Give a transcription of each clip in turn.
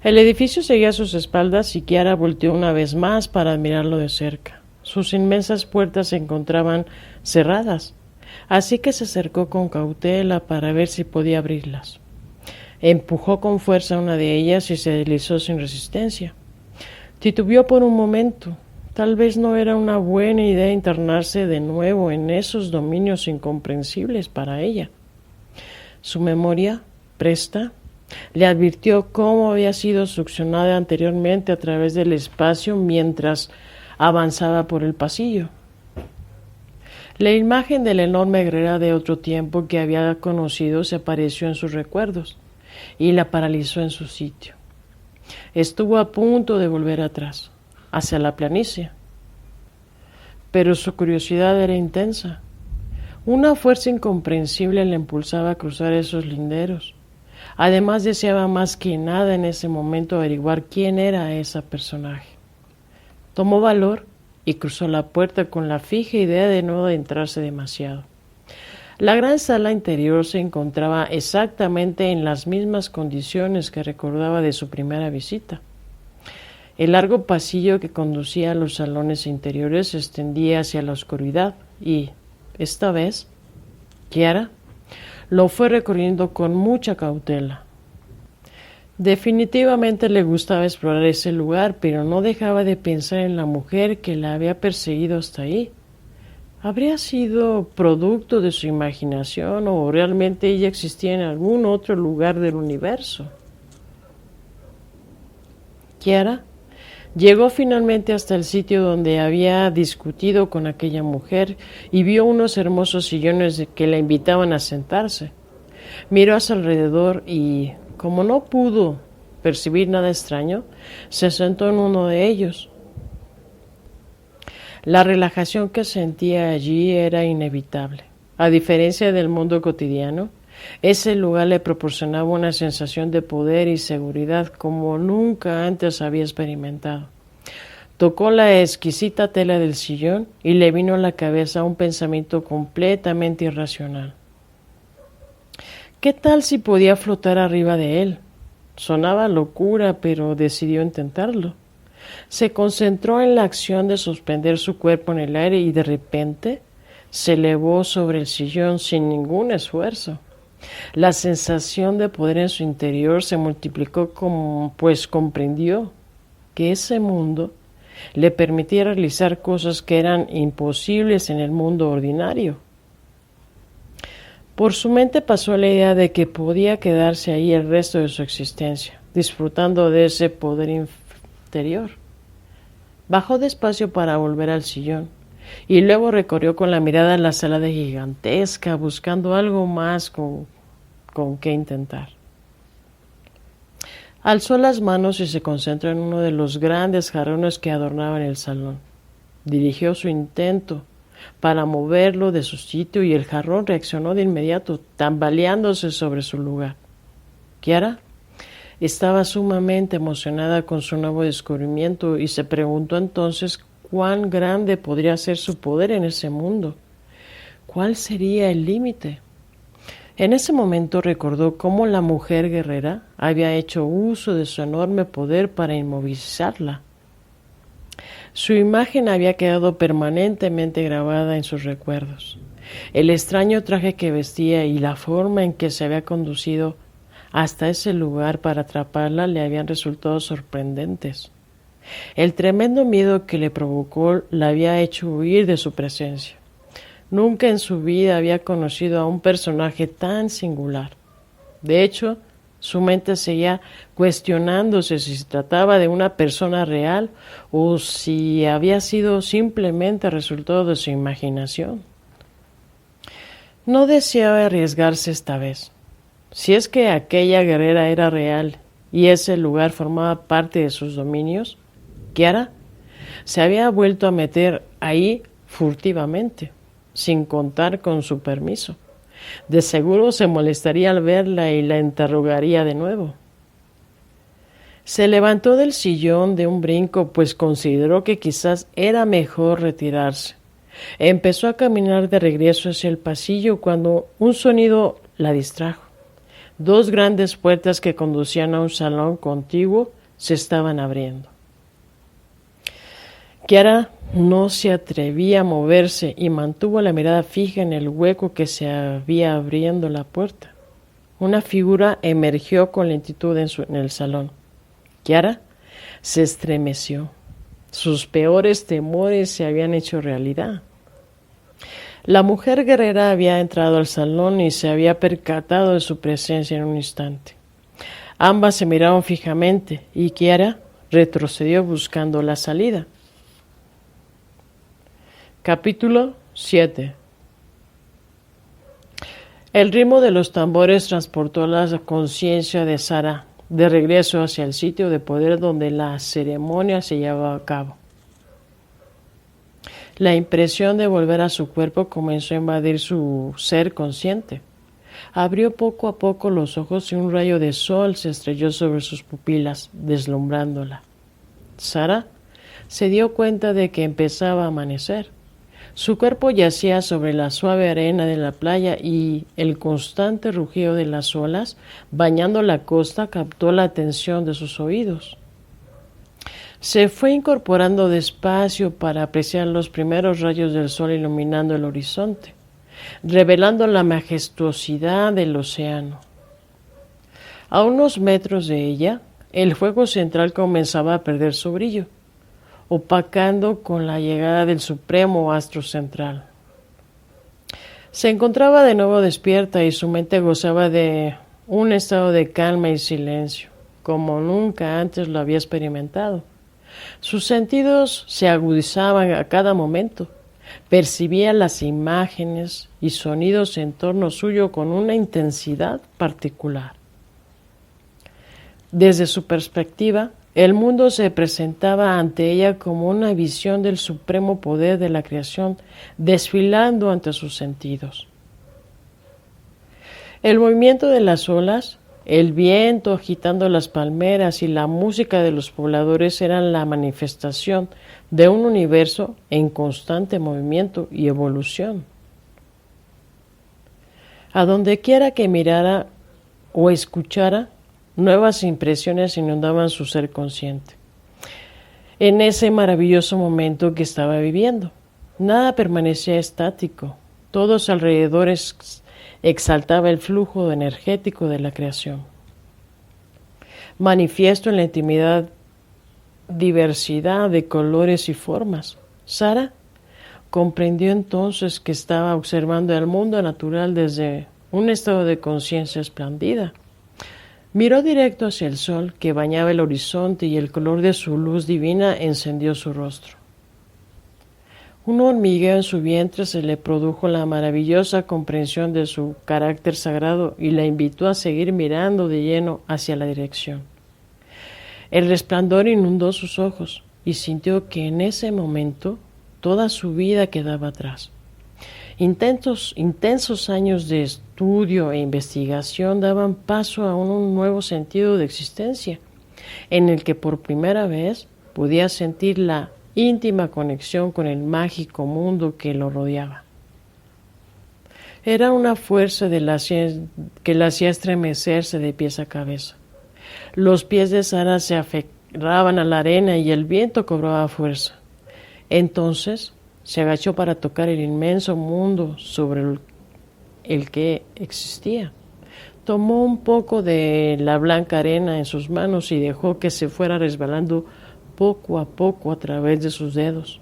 El edificio seguía a sus espaldas y Kiara volteó una vez más para admirarlo de cerca. Sus inmensas puertas se encontraban cerradas, así que se acercó con cautela para ver si podía abrirlas. Empujó con fuerza una de ellas y se deslizó sin resistencia. Titubeó por un momento. Tal vez no era una buena idea internarse de nuevo en esos dominios incomprensibles para ella. Su memoria, presta, le advirtió cómo había sido succionada anteriormente a través del espacio mientras avanzaba por el pasillo. La imagen de la enorme guerrera de otro tiempo que había conocido se apareció en sus recuerdos y la paralizó en su sitio. Estuvo a punto de volver atrás, hacia la planicie, pero su curiosidad era intensa. Una fuerza incomprensible la impulsaba a cruzar esos linderos. Además, deseaba más que nada en ese momento averiguar quién era ese personaje. Tomó valor y cruzó la puerta con la fija idea de no adentrarse demasiado. La gran sala interior se encontraba exactamente en las mismas condiciones que recordaba de su primera visita. El largo pasillo que conducía a los salones interiores se extendía hacia la oscuridad y, esta vez, Kiara lo fue recorriendo con mucha cautela. Definitivamente le gustaba explorar ese lugar, pero no dejaba de pensar en la mujer que la había perseguido hasta ahí. ¿Habría sido producto de su imaginación o realmente ella existía en algún otro lugar del universo? Kiara llegó finalmente hasta el sitio donde había discutido con aquella mujer y vio unos hermosos sillones que la invitaban a sentarse. Miró a su alrededor y, como no pudo percibir nada extraño, se sentó en uno de ellos. La relajación que sentía allí era inevitable. A diferencia del mundo cotidiano, ese lugar le proporcionaba una sensación de poder y seguridad como nunca antes había experimentado. Tocó la exquisita tela del sillón y le vino a la cabeza un pensamiento completamente irracional. ¿Qué tal si podía flotar arriba de él? Sonaba locura, pero decidió intentarlo. Se concentró en la acción de suspender su cuerpo en el aire y de repente se elevó sobre el sillón sin ningún esfuerzo. La sensación de poder en su interior se multiplicó pues comprendió que ese mundo le permitía realizar cosas que eran imposibles en el mundo ordinario. Por su mente pasó la idea de que podía quedarse ahí el resto de su existencia, disfrutando de ese poder interior. Bajó despacio para volver al sillón y luego recorrió con la mirada la sala de gigantesca, buscando algo más con qué intentar. Alzó las manos y se concentró en uno de los grandes jarrones que adornaban el salón. Dirigió su intento para moverlo de su sitio y el jarrón reaccionó de inmediato, tambaleándose sobre su lugar. Kiara estaba sumamente emocionada con su nuevo descubrimiento y se preguntó entonces cuán grande podría ser su poder en ese mundo. ¿Cuál sería el límite? En ese momento recordó cómo la mujer guerrera había hecho uso de su enorme poder para inmovilizarla. Su imagen había quedado permanentemente grabada en sus recuerdos. El extraño traje que vestía y la forma en que se había conducido hasta ese lugar para atraparla le habían resultado sorprendentes. El tremendo miedo que le provocó la había hecho huir de su presencia. Nunca en su vida había conocido a un personaje tan singular. De hecho, su mente seguía cuestionándose si se trataba de una persona real o si había sido simplemente resultado de su imaginación. No deseaba arriesgarse esta vez. Si es que aquella guerrera era real y ese lugar formaba parte de sus dominios, Kiara se había vuelto a meter ahí furtivamente, sin contar con su permiso. De seguro se molestaría al verla y la interrogaría de nuevo. Se levantó del sillón de un brinco, pues consideró que quizás era mejor retirarse. Empezó a caminar de regreso hacia el pasillo cuando un sonido la distrajo. Dos grandes puertas que conducían a un salón contiguo se estaban abriendo. Kiara no se atrevía a moverse y mantuvo la mirada fija en el hueco que se había abriendo la puerta. Una figura emergió con lentitud en el salón. Kiara se estremeció. Sus peores temores se habían hecho realidad. La mujer guerrera había entrado al salón y se había percatado de su presencia en un instante. Ambas se miraron fijamente y Kiara retrocedió buscando la salida. Capítulo 7. El ritmo de los tambores transportó la conciencia de Sara de regreso hacia el sitio de poder donde la ceremonia se llevaba a cabo. La impresión de volver a su cuerpo comenzó a invadir su ser consciente. Abrió poco a poco los ojos y un rayo de sol se estrelló sobre sus pupilas, deslumbrándola. Sara se dio cuenta de que empezaba a amanecer. Su cuerpo yacía sobre la suave arena de la playa y el constante rugido de las olas bañando la costa captó la atención de sus oídos. Se fue incorporando despacio para apreciar los primeros rayos del sol iluminando el horizonte, revelando la majestuosidad del océano. A unos metros de ella, el fuego central comenzaba a perder su brillo, opacando con la llegada del supremo astro central. Se encontraba de nuevo despierta y su mente gozaba de un estado de calma y silencio, como nunca antes lo había experimentado. Sus sentidos se agudizaban a cada momento. Percibía las imágenes y sonidos en torno suyo con una intensidad particular. Desde su perspectiva, el mundo se presentaba ante ella como una visión del supremo poder de la creación desfilando ante sus sentidos. El movimiento de las olas, el viento agitando las palmeras y la música de los pobladores eran la manifestación de un universo en constante movimiento y evolución. A donde quiera que mirara o escuchara, nuevas impresiones inundaban su ser consciente. En ese maravilloso momento que estaba viviendo, nada permanecía estático. Todos alrededor exaltaba el flujo energético de la creación. Manifiesto en la intimidad diversidad de colores y formas. Sara comprendió entonces que estaba observando el mundo natural desde un estado de conciencia espléndida. Miró directo hacia el sol que bañaba el horizonte y el color de su luz divina encendió su rostro. Un hormigueo en su vientre se le produjo la maravillosa comprensión de su carácter sagrado y la invitó a seguir mirando de lleno hacia la dirección. El resplandor inundó sus ojos y sintió que en ese momento toda su vida quedaba atrás. Intensos años de estudio e investigación daban paso a un nuevo sentido de existencia, en el que por primera vez podía sentir la íntima conexión con el mágico mundo que lo rodeaba. Era una fuerza que la hacía estremecerse de pies a cabeza. Los pies de Sara se aferraban a la arena y el viento cobraba fuerza. Entonces se agachó para tocar el inmenso mundo sobre el que existía. Tomó un poco de la blanca arena en sus manos y dejó que se fuera resbalando poco a poco a través de sus dedos.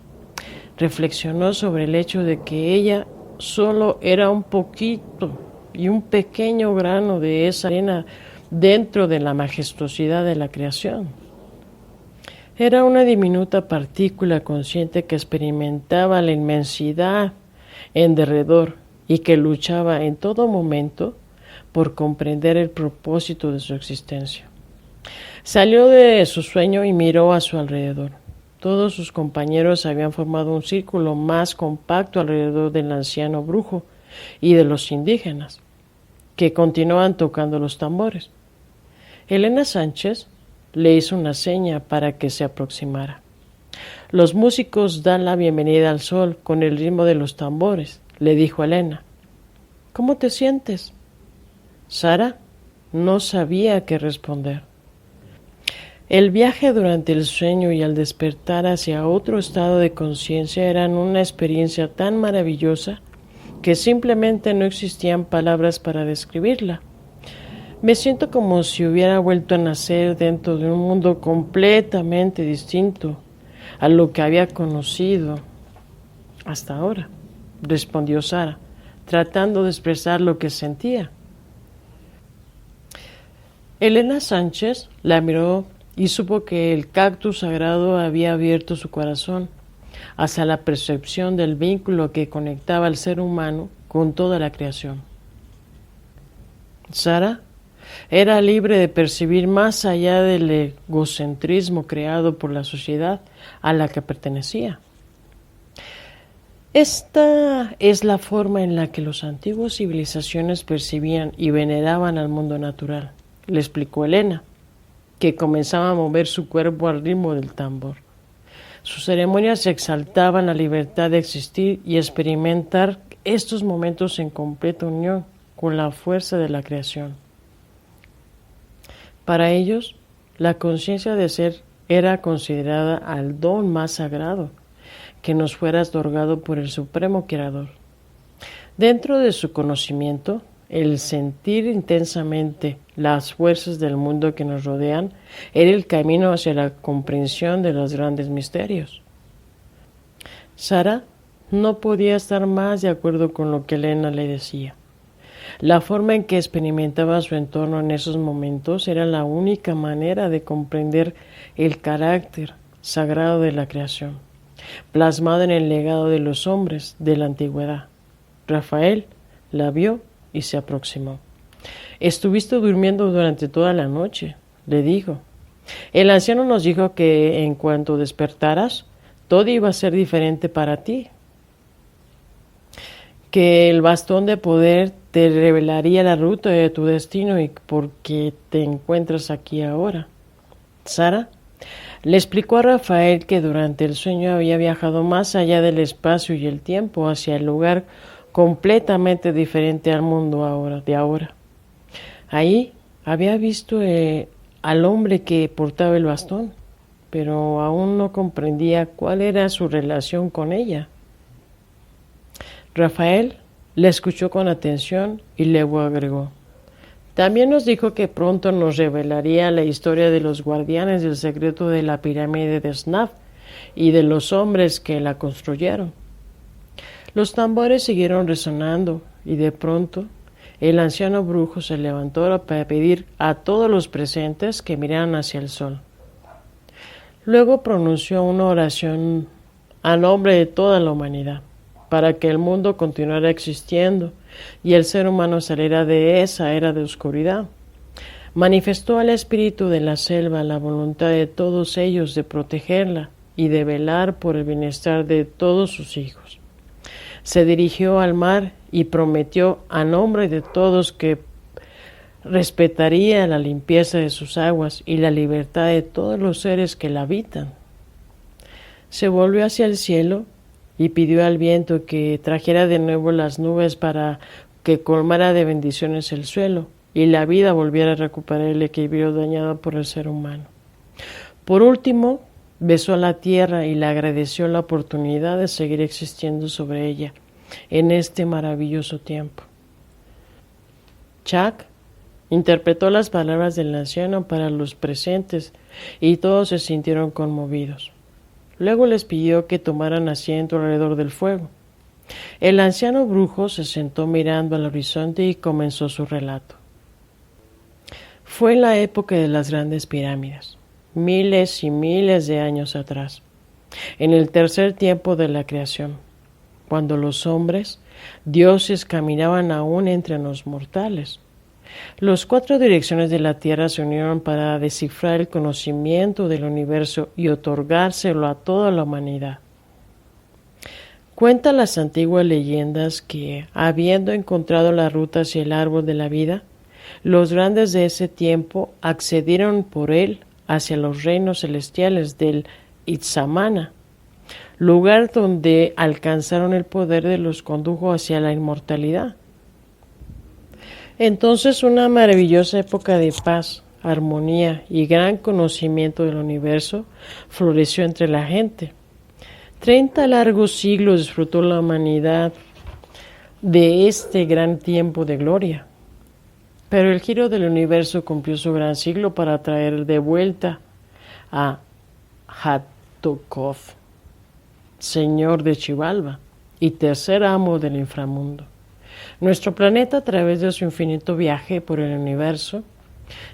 Reflexionó sobre el hecho de que ella solo era un poquito y un pequeño grano de esa arena dentro de la majestuosidad de la creación. Era una diminuta partícula consciente que experimentaba la inmensidad en derredor y que luchaba en todo momento por comprender el propósito de su existencia. Salió de su sueño y miró a su alrededor. Todos sus compañeros habían formado un círculo más compacto alrededor del anciano brujo y de los indígenas, que continuaban tocando los tambores. Elena Sánchez le hizo una seña para que se aproximara. Los músicos dan la bienvenida al sol con el ritmo de los tambores, le dijo Elena. ¿Cómo te sientes? Sara No sabía qué responder. El viaje durante el sueño y al despertar hacia otro estado de conciencia eran una experiencia tan maravillosa que simplemente no existían palabras para describirla. Me siento como si hubiera vuelto a nacer dentro de un mundo completamente distinto a lo que había conocido hasta ahora, respondió Sara, tratando de expresar lo que sentía. Elena Sánchez la miró y supo que el cactus sagrado había abierto su corazón hacia la percepción del vínculo que conectaba al ser humano con toda la creación. Sara era libre de percibir más allá del egocentrismo creado por la sociedad a la que pertenecía. Esta es la forma en la que las antiguas civilizaciones percibían y veneraban al mundo natural, le explicó Elena, que comenzaba a mover su cuerpo al ritmo del tambor. Sus ceremonias exaltaban la libertad de existir y experimentar estos momentos en completa unión con la fuerza de la creación. Para ellos, la conciencia de ser era considerada al don más sagrado que nos fuera otorgado por el Supremo Creador. Dentro de su conocimiento, el sentir intensamente las fuerzas del mundo que nos rodean era el camino hacia la comprensión de los grandes misterios. Sara no podía estar más de acuerdo con lo que Elena le decía. La forma en que experimentaba su entorno en esos momentos era la única manera de comprender el carácter sagrado de la creación, plasmado en el legado de los hombres de la antigüedad. Rafael la vio y se aproximó. «Estuviste durmiendo durante toda la noche», le dijo. «El anciano nos dijo que en cuanto despertaras, todo iba a ser diferente para ti, que el bastón de poder te revelaría la ruta de tu destino y por qué te encuentras aquí ahora». Sara le explicó a Rafael que durante el sueño había viajado más allá del espacio y el tiempo hacia el lugar completamente diferente al mundo de ahora. Ahí había visto al hombre que portaba el bastón, pero aún no comprendía cuál era su relación con ella. Rafael le escuchó con atención y luego agregó: «También nos dijo que pronto nos revelaría la historia de los guardianes del secreto de la pirámide de Snaf y de los hombres que la construyeron». Los tambores siguieron resonando y de pronto el anciano brujo se levantó para pedir a todos los presentes que miraran hacia el sol. Luego pronunció una oración a nombre de toda la humanidad, para que el mundo continuara existiendo y el ser humano saliera de esa era de oscuridad. Manifestó al espíritu de la selva la voluntad de todos ellos de protegerla y de velar por el bienestar de todos sus hijos. Se dirigió al mar y prometió a nombre de todos que respetaría la limpieza de sus aguas y la libertad de todos los seres que la habitan. Se volvió hacia el cielo y pidió al viento que trajera de nuevo las nubes para que colmara de bendiciones el suelo y la vida volviera a recuperar el equilibrio dañado por el ser humano. Por último, besó la tierra y le agradeció la oportunidad de seguir existiendo sobre ella en este maravilloso tiempo. Chuck interpretó las palabras del anciano para los presentes y todos se sintieron conmovidos. Luego les pidió que tomaran asiento alrededor del fuego. El anciano brujo se sentó mirando al horizonte y comenzó su relato. Fue en la época de las grandes pirámides, miles y miles de años atrás, en el tercer tiempo de la creación, cuando los hombres, dioses, caminaban aún entre los mortales. Las 4 direcciones de la Tierra se unieron para descifrar el conocimiento del universo y otorgárselo a toda la humanidad. Cuentan las antiguas leyendas que, habiendo encontrado la ruta hacia el árbol de la vida, los grandes de ese tiempo accedieron por él hacia los reinos celestiales del Itzamana, lugar donde alcanzaron el poder que los condujo hacia la inmortalidad. Entonces una maravillosa época de paz, armonía y gran conocimiento del universo floreció entre la gente. 30 largos siglos disfrutó la humanidad de este gran tiempo de gloria. Pero el giro del universo cumplió su gran siglo para traer de vuelta a Hathor, señor de Xibalba y tercer amo del inframundo. Nuestro planeta, a través de su infinito viaje por el universo,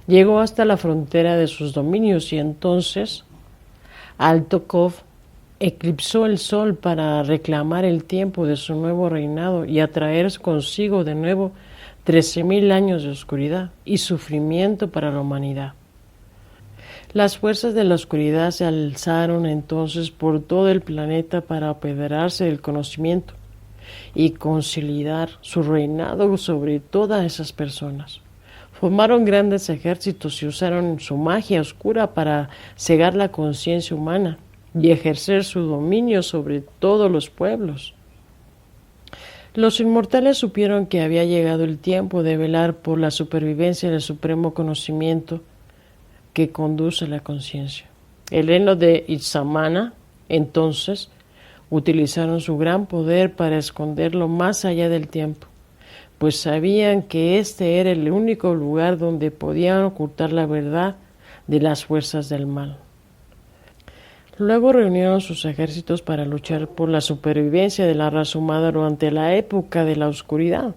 llegó hasta la frontera de sus dominios y entonces Altokov eclipsó el sol para reclamar el tiempo de su nuevo reinado y atraer consigo de nuevo 13.000 años de oscuridad y sufrimiento para la humanidad. Las fuerzas de la oscuridad se alzaron entonces por todo el planeta para apoderarse del conocimiento y consolidar su reinado sobre todas esas personas. Formaron grandes ejércitos y usaron su magia oscura para cegar la conciencia humana y ejercer su dominio sobre todos los pueblos. Los inmortales supieron que había llegado el tiempo de velar por la supervivencia del supremo conocimiento que conduce la conciencia. El reino de Itzamana, entonces, utilizaron su gran poder para esconderlo más allá del tiempo, pues sabían que este era el único lugar donde podían ocultar la verdad de las fuerzas del mal. Luego reunieron sus ejércitos para luchar por la supervivencia de la raza humana durante la época de la oscuridad.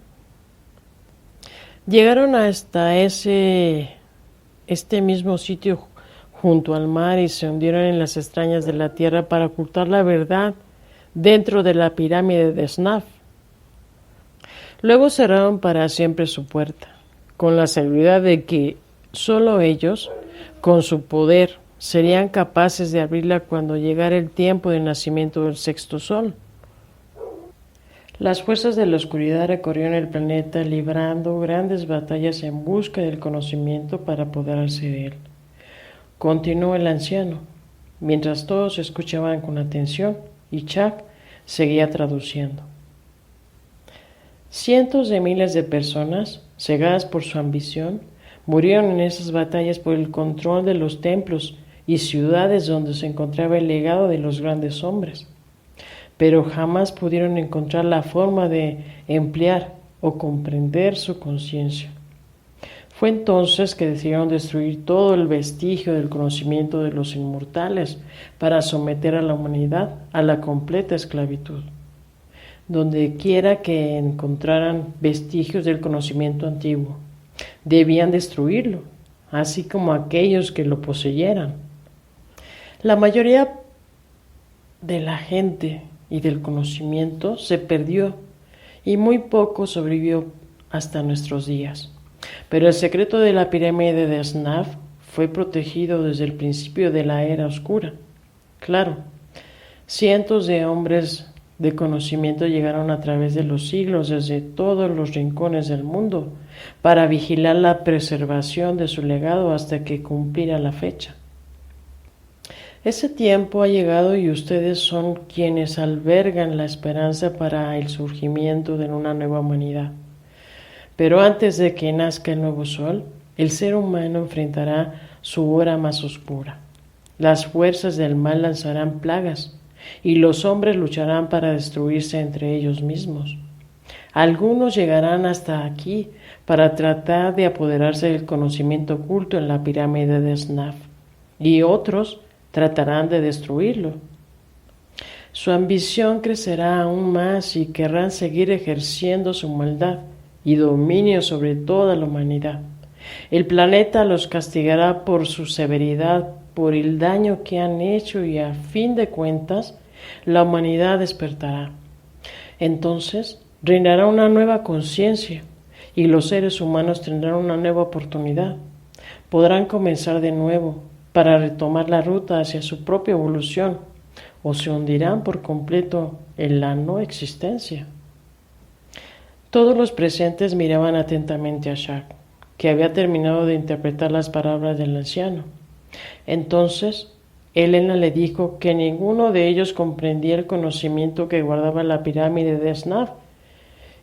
Llegaron hasta este mismo sitio junto al mar y se hundieron en las extrañas de la tierra para ocultar la verdad dentro de la pirámide de Snaf. Luego cerraron para siempre su puerta, con la seguridad de que solo ellos, con su poder, serían capaces de abrirla cuando llegara el tiempo del nacimiento del sexto sol. Las fuerzas de la oscuridad recorrieron el planeta librando grandes batallas en busca del conocimiento para apoderarse de él. Continuó el anciano, mientras todos escuchaban con atención y Chuck seguía traduciendo. Cientos de miles de personas, cegadas por su ambición, murieron en esas batallas por el control de los templos y ciudades donde se encontraba el legado de los grandes hombres, pero jamás pudieron encontrar la forma de emplear o comprender su conciencia. Fue entonces que decidieron destruir todo el vestigio del conocimiento de los inmortales para someter a la humanidad a la completa esclavitud. Donde quiera que encontraran vestigios del conocimiento antiguo, debían destruirlo, así como aquellos que lo poseyeran. La mayoría de la gente y del conocimiento se perdió y muy poco sobrevivió hasta nuestros días. Pero el secreto de la pirámide de Snaf fue protegido desde el principio de la era oscura. Claro, cientos de hombres de conocimiento llegaron a través de los siglos desde todos los rincones del mundo para vigilar la preservación de su legado hasta que cumpliera la fecha. Ese tiempo ha llegado y ustedes son quienes albergan la esperanza para el surgimiento de una nueva humanidad. Pero antes de que nazca el nuevo sol, el ser humano enfrentará su hora más oscura. Las fuerzas del mal lanzarán plagas y los hombres lucharán para destruirse entre ellos mismos. Algunos llegarán hasta aquí para tratar de apoderarse del conocimiento oculto en la pirámide de Snaf, y otros tratarán de destruirlo. Su ambición crecerá aún más y querrán seguir ejerciendo su maldad y dominio sobre toda la humanidad. El planeta los castigará por su severidad, por el daño que han hecho y a fin de cuentas la humanidad despertará. Entonces reinará una nueva conciencia y los seres humanos tendrán una nueva oportunidad. Podrán comenzar de nuevo para retomar la ruta hacia su propia evolución o se hundirán por completo en la no existencia. Todos los presentes miraban atentamente a Shaq, que había terminado de interpretar las palabras del anciano. Entonces, Elena le dijo que ninguno de ellos comprendía el conocimiento que guardaba la pirámide de Snaf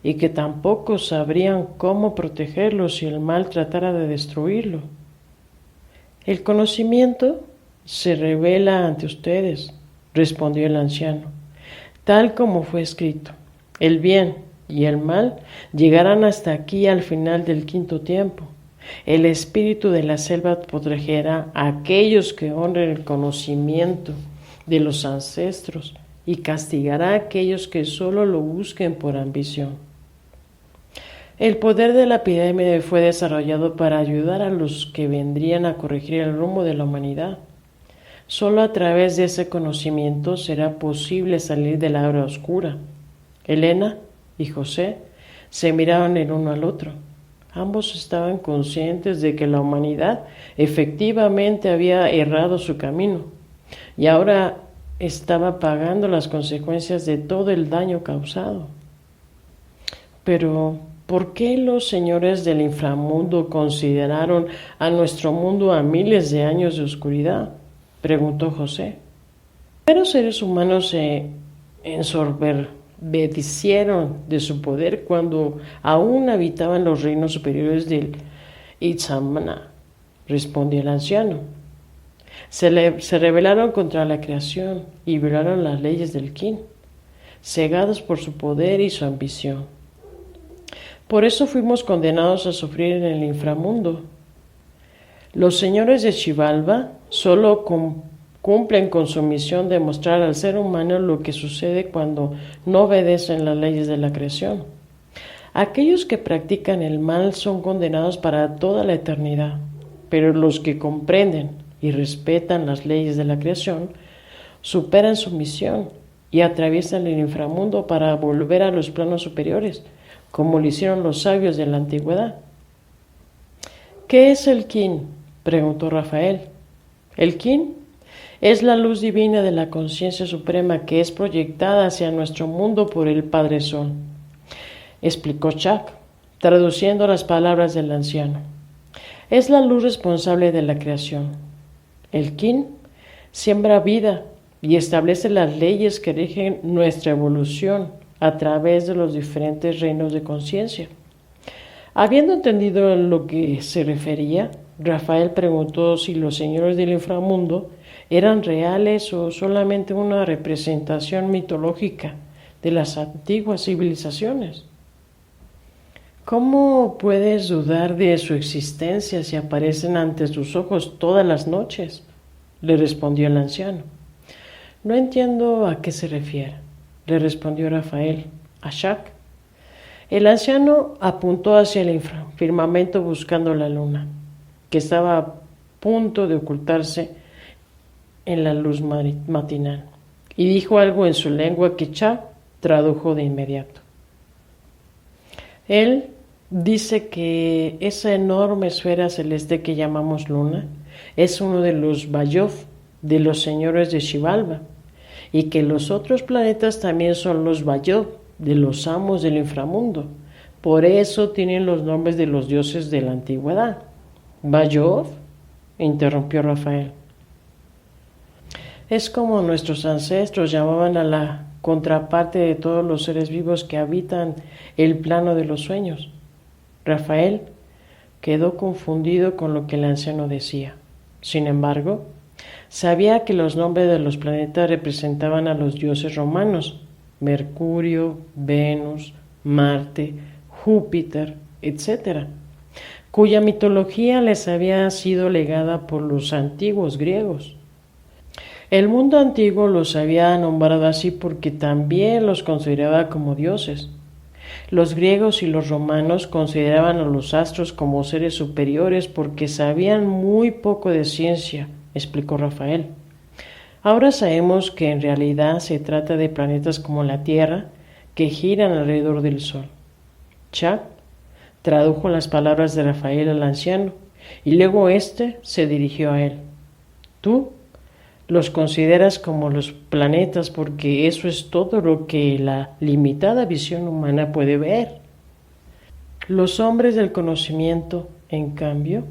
y que tampoco sabrían cómo protegerlo si el mal tratara de destruirlo. El conocimiento se revela ante ustedes, respondió el anciano, tal como fue escrito. El bien y el mal llegarán hasta aquí al final del quinto tiempo. El espíritu de la selva protegerá a aquellos que honren el conocimiento de los ancestros y castigará a aquellos que solo lo busquen por ambición. El poder de la pirámide fue desarrollado para ayudar a los que vendrían a corregir el rumbo de la humanidad. Solo a través de ese conocimiento será posible salir del aura oscura. Elena y José se miraron el uno al otro. Ambos estaban conscientes de que la humanidad efectivamente había errado su camino y ahora estaba pagando las consecuencias de todo el daño causado. Pero, ¿por qué los señores del inframundo consideraron a nuestro mundo a miles de años de oscuridad?, preguntó José. Los seres humanos se ensoberbecieron de su poder cuando aún habitaban los reinos superiores del Itzamna, respondió el anciano. Se rebelaron contra la creación y violaron las leyes del Kin, cegados por su poder y su ambición. Por eso fuimos condenados a sufrir en el inframundo. Los señores de Xibalba solo cumplen con su misión de mostrar al ser humano lo que sucede cuando no obedecen las leyes de la creación. Aquellos que practican el mal son condenados para toda la eternidad, pero los que comprenden y respetan las leyes de la creación superan su misión y atraviesan el inframundo para volver a los planos superiores, como lo hicieron los sabios de la antigüedad. ¿Qué es el Kin?, preguntó Rafael. El Kin es la luz divina de la conciencia suprema que es proyectada hacia nuestro mundo por el Padre Sol, explicó Chak, traduciendo las palabras del anciano. Es la luz responsable de la creación. El Kin siembra vida y establece las leyes que rigen nuestra evolución a través de los diferentes reinos de conciencia. Habiendo entendido a lo que se refería, Rafael preguntó si los señores del inframundo eran reales o solamente una representación mitológica de las antiguas civilizaciones. ¿Cómo puedes dudar de su existencia si aparecen ante tus ojos todas las noches?, le respondió el anciano. No entiendo a qué se refiere, le respondió Rafael. ¿A Shak? El anciano apuntó hacia el firmamento buscando la luna, que estaba a punto de ocultarse en la luz matinal, y dijo algo en su lengua que Chak tradujo de inmediato. Él dice que esa enorme esfera celeste que llamamos luna es uno de los Bayov, de los señores de Xibalba, y que los otros planetas también son los Bayov, de los amos del inframundo. Por eso tienen los nombres de los dioses de la antigüedad. ¿Bayov?, interrumpió Rafael. Es como nuestros ancestros llamaban a la contraparte de todos los seres vivos que habitan el plano de los sueños. Rafael quedó confundido con lo que el anciano decía. Sin embargo, sabía que los nombres de los planetas representaban a los dioses romanos: Mercurio, Venus, Marte, Júpiter, etc., cuya mitología les había sido legada por los antiguos griegos. El mundo antiguo los había nombrado así porque también los consideraba como dioses. Los griegos y los romanos consideraban a los astros como seres superiores porque sabían muy poco de ciencia, explicó Rafael. Ahora sabemos que en realidad se trata de planetas como la Tierra que giran alrededor del Sol. Chak tradujo las palabras de Rafael al anciano y luego éste se dirigió a él. Tú los consideras como los planetas porque eso es todo lo que la limitada visión humana puede ver. Los hombres del conocimiento, en cambio,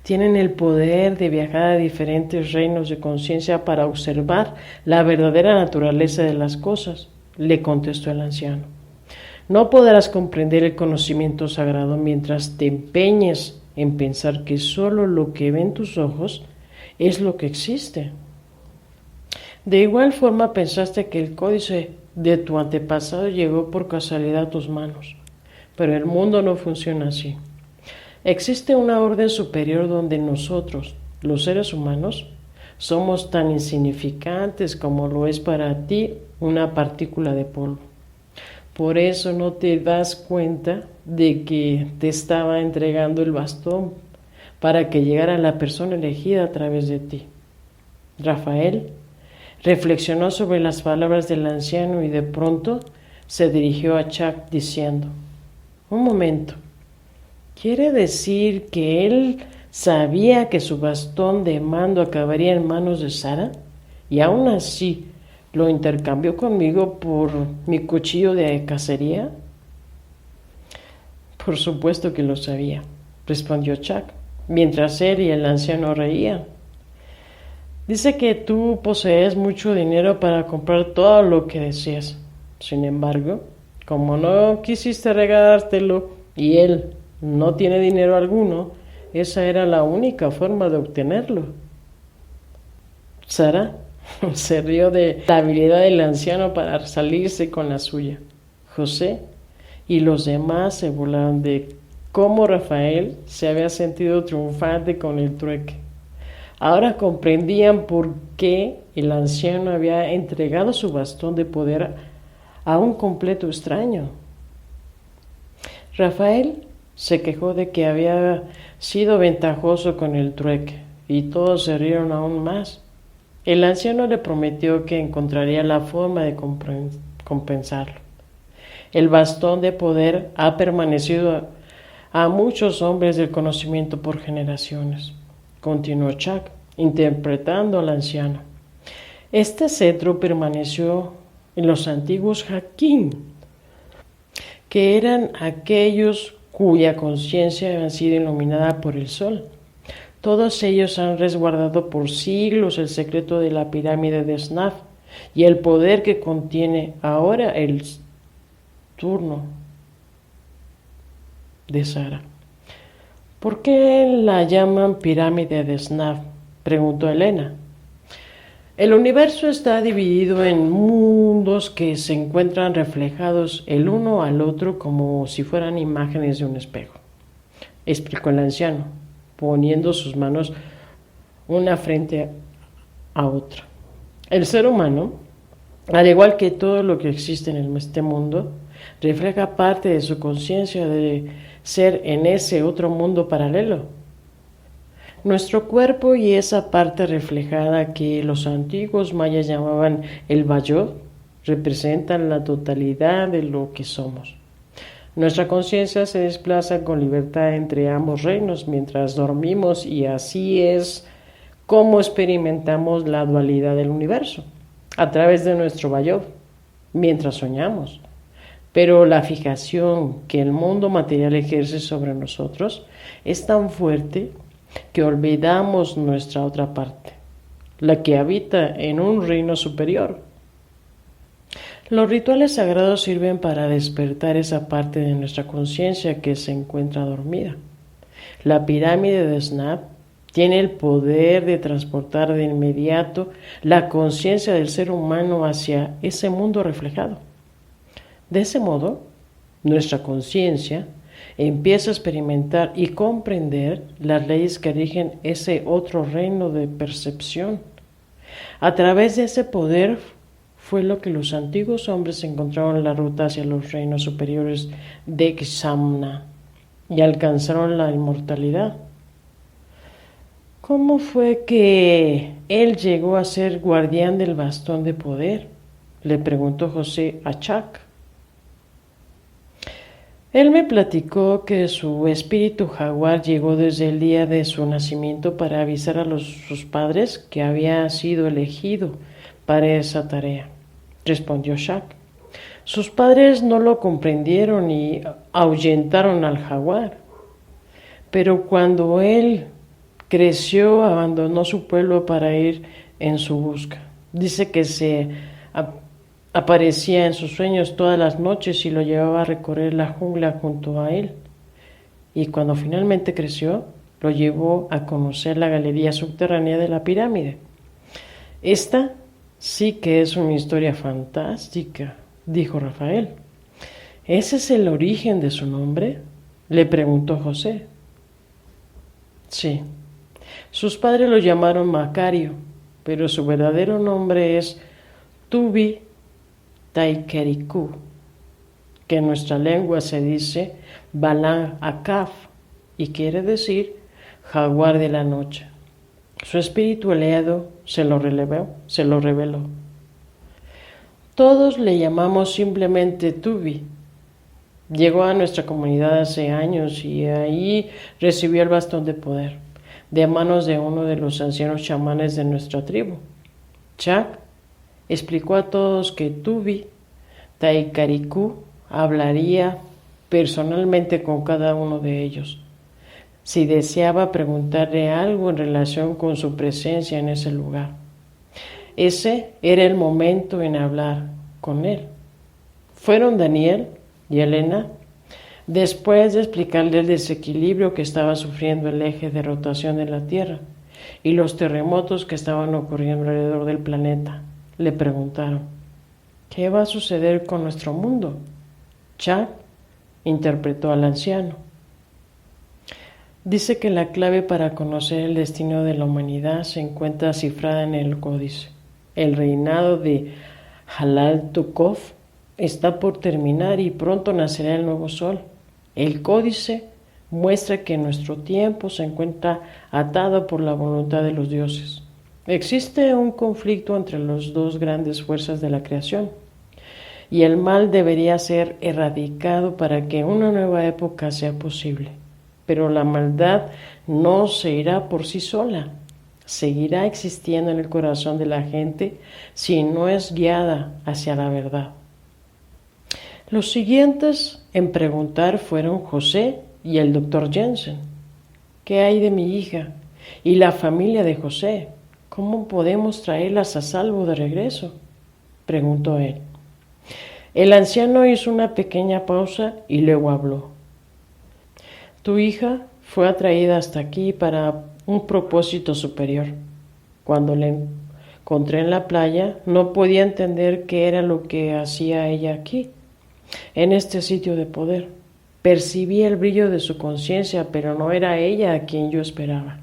tienen el poder de viajar a diferentes reinos de conciencia para observar la verdadera naturaleza de las cosas, le contestó el anciano. No podrás comprender el conocimiento sagrado mientras te empeñes en pensar que solo lo que ven tus ojos es lo que existe. De igual forma pensaste que el códice de tu antepasado llegó por casualidad a tus manos, pero el mundo no funciona así. Existe una orden superior donde nosotros, los seres humanos, somos tan insignificantes como lo es para ti una partícula de polvo. Por eso no te das cuenta de que te estaba entregando el bastón para que llegara la persona elegida a través de ti. Rafael reflexionó sobre las palabras del anciano y de pronto se dirigió a Chuck diciendo: un momento, ¿quiere decir que él sabía que su bastón de mando acabaría en manos de Sara? Y aún así lo intercambió conmigo por mi cuchillo de cacería. Por supuesto que lo sabía, respondió Chuck, mientras él y el anciano reían. Dice que tú posees mucho dinero para comprar todo lo que deseas. Sin embargo, como no quisiste regalártelo y él no tiene dinero alguno, esa era la única forma de obtenerlo. Sara se rió de la habilidad del anciano para salirse con la suya. José y los demás se burlaron de cómo Rafael se había sentido triunfante con el trueque. Ahora comprendían por qué el anciano había entregado su bastón de poder a un completo extraño. Rafael se quejó de que había sido ventajoso con el trueque y todos se rieron aún más. El anciano le prometió que encontraría la forma de compensarlo. El bastón de poder ha permanecido a muchos hombres del conocimiento por generaciones, continuó Chuck, interpretando al anciano. Este cetro permaneció en los antiguos Hakim, que eran aquellos cuya conciencia había sido iluminada por el sol. Todos ellos han resguardado por siglos el secreto de la pirámide de Snaf y el poder que contiene ahora el turno de Sara. ¿Por qué la llaman pirámide de Snaf?, preguntó Elena. El universo está dividido en mundos que se encuentran reflejados el uno al otro como si fueran imágenes de un espejo, explicó el anciano, poniendo sus manos una frente a otra. El ser humano, al igual que todo lo que existe en este mundo, refleja parte de su conciencia de ser en ese otro mundo paralelo. Nuestro cuerpo y esa parte reflejada que los antiguos mayas llamaban el Bayot representan la totalidad de lo que somos. Nuestra conciencia se desplaza con libertad entre ambos reinos mientras dormimos y así es como experimentamos la dualidad del universo, a través de nuestro Bayot, mientras soñamos. Pero la fijación que el mundo material ejerce sobre nosotros es tan fuerte que olvidamos nuestra otra parte, la que habita en un reino superior. Los rituales sagrados sirven para despertar esa parte de nuestra conciencia que se encuentra dormida. La pirámide de Snaf tiene el poder de transportar de inmediato la conciencia del ser humano hacia ese mundo reflejado. De ese modo, nuestra conciencia empieza a experimentar y comprender las leyes que rigen ese otro reino de percepción. A través de ese poder fue lo que los antiguos hombres encontraron la ruta hacia los reinos superiores de Xamna y alcanzaron la inmortalidad. ¿Cómo fue que él llegó a ser guardián del bastón de poder?, le preguntó José a Chuck. Él me platicó que su espíritu jaguar llegó desde el día de su nacimiento para avisar a sus padres que había sido elegido para esa tarea, respondió Chuck. Sus padres no lo comprendieron y ahuyentaron al jaguar. Pero cuando él creció, abandonó su pueblo para ir en su busca. Dice que se Aparecía en sus sueños todas las noches y lo llevaba a recorrer la jungla junto a él. Y cuando finalmente creció, lo llevó a conocer la galería subterránea de la pirámide. Esta sí que es una historia fantástica, dijo Rafael. ¿Ese es el origen de su nombre?, le preguntó José. Sí, sus padres lo llamaron Macario, pero su verdadero nombre es Tubi Taikeriku, que en nuestra lengua se dice Balan Akaf y quiere decir jaguar de la noche. Su espíritu eleado se lo reveló. Todos le llamamos simplemente Tubi. Llegó a nuestra comunidad hace años y ahí recibió el bastón de poder, de manos de uno de los ancianos chamanes de nuestra tribu. Chak explicó a todos que Tubi Taikariku hablaría personalmente con cada uno de ellos, si deseaba preguntarle algo en relación con su presencia en ese lugar. Ese era el momento en hablar con él. Fueron Daniel y Elena, después de explicarle el desequilibrio que estaba sufriendo el eje de rotación de la Tierra y los terremotos que estaban ocurriendo alrededor del planeta, le preguntaron: ¿qué va a suceder con nuestro mundo? Chak interpretó al anciano. Dice que la clave para conocer el destino de la humanidad se encuentra cifrada en el códice. El reinado de Halal Tukov está por terminar y pronto nacerá el nuevo sol. El códice muestra que nuestro tiempo se encuentra atado por la voluntad de los dioses. Existe un conflicto entre las dos grandes fuerzas de la creación, y el mal debería ser erradicado para que una nueva época sea posible. Pero la maldad no se irá por sí sola. Seguirá existiendo en el corazón de la gente si no es guiada hacia la verdad. Los siguientes en preguntar fueron José y el doctor Jensen. ¿Qué hay de mi hija y la familia de José? ¿Cómo podemos traerlas a salvo de regreso?, preguntó él. El anciano hizo una pequeña pausa y luego habló. Tu hija fue atraída hasta aquí para un propósito superior. Cuando la encontré en la playa, no podía entender qué era lo que hacía ella aquí, en este sitio de poder. Percibí el brillo de su conciencia, pero no era ella a quien yo esperaba.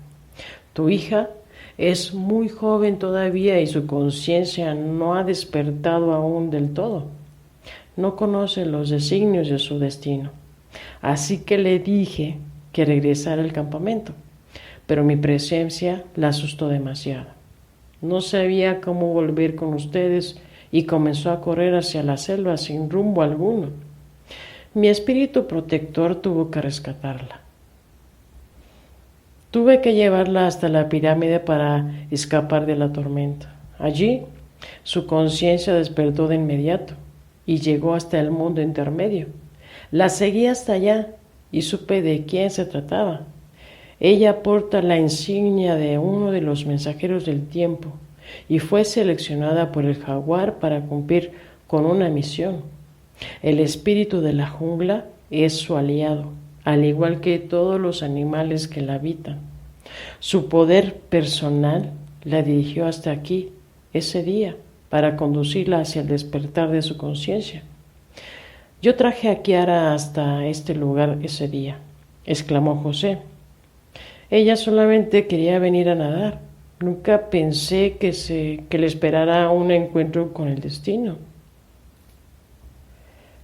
Tu hija es muy joven todavía y su conciencia no ha despertado aún del todo. No conoce los designios de su destino. Así que le dije que regresara al campamento, pero mi presencia la asustó demasiado. No sabía cómo volver con ustedes y comenzó a correr hacia la selva sin rumbo alguno. Mi espíritu protector tuvo que rescatarla. Tuve que llevarla hasta la pirámide para escapar de la tormenta. Allí, su conciencia despertó de inmediato y llegó hasta el mundo intermedio. La seguí hasta allá y supe de quién se trataba. Ella porta la insignia de uno de los mensajeros del tiempo y fue seleccionada por el jaguar para cumplir con una misión. El espíritu de la jungla es su aliado, al igual que todos los animales que la habitan. Su poder personal la dirigió hasta aquí ese día para conducirla hacia el despertar de su conciencia. Yo traje a Kiara hasta este lugar ese día, exclamó José. Ella solamente quería venir a nadar. Nunca pensé que le esperara un encuentro con el destino.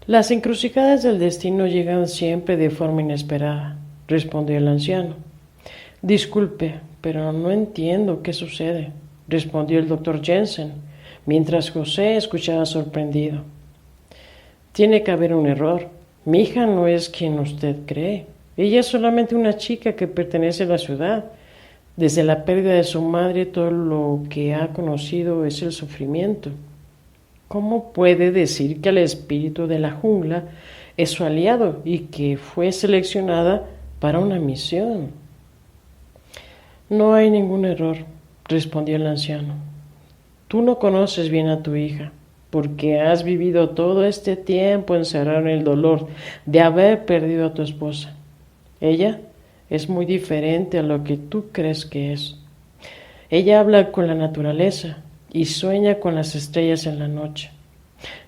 Las encrucijadas del destino llegan siempre de forma inesperada, respondió el anciano. Disculpe, pero no entiendo qué sucede, respondió el doctor Jensen, mientras José escuchaba sorprendido. Tiene que haber un error. Mi hija no es quien usted cree. Ella es solamente una chica que pertenece a la ciudad. Desde la pérdida de su madre, todo lo que ha conocido es el sufrimiento. ¿Cómo puede decir que el espíritu de la jungla es su aliado y que fue seleccionada para una misión? No hay ningún error, respondió el anciano. Tú no conoces bien a tu hija. porque has vivido todo este tiempo encerrado en el dolor de haber perdido a tu esposa. Ella es muy diferente a lo que tú crees que es. Ella habla con la naturaleza y sueña con las estrellas en la noche.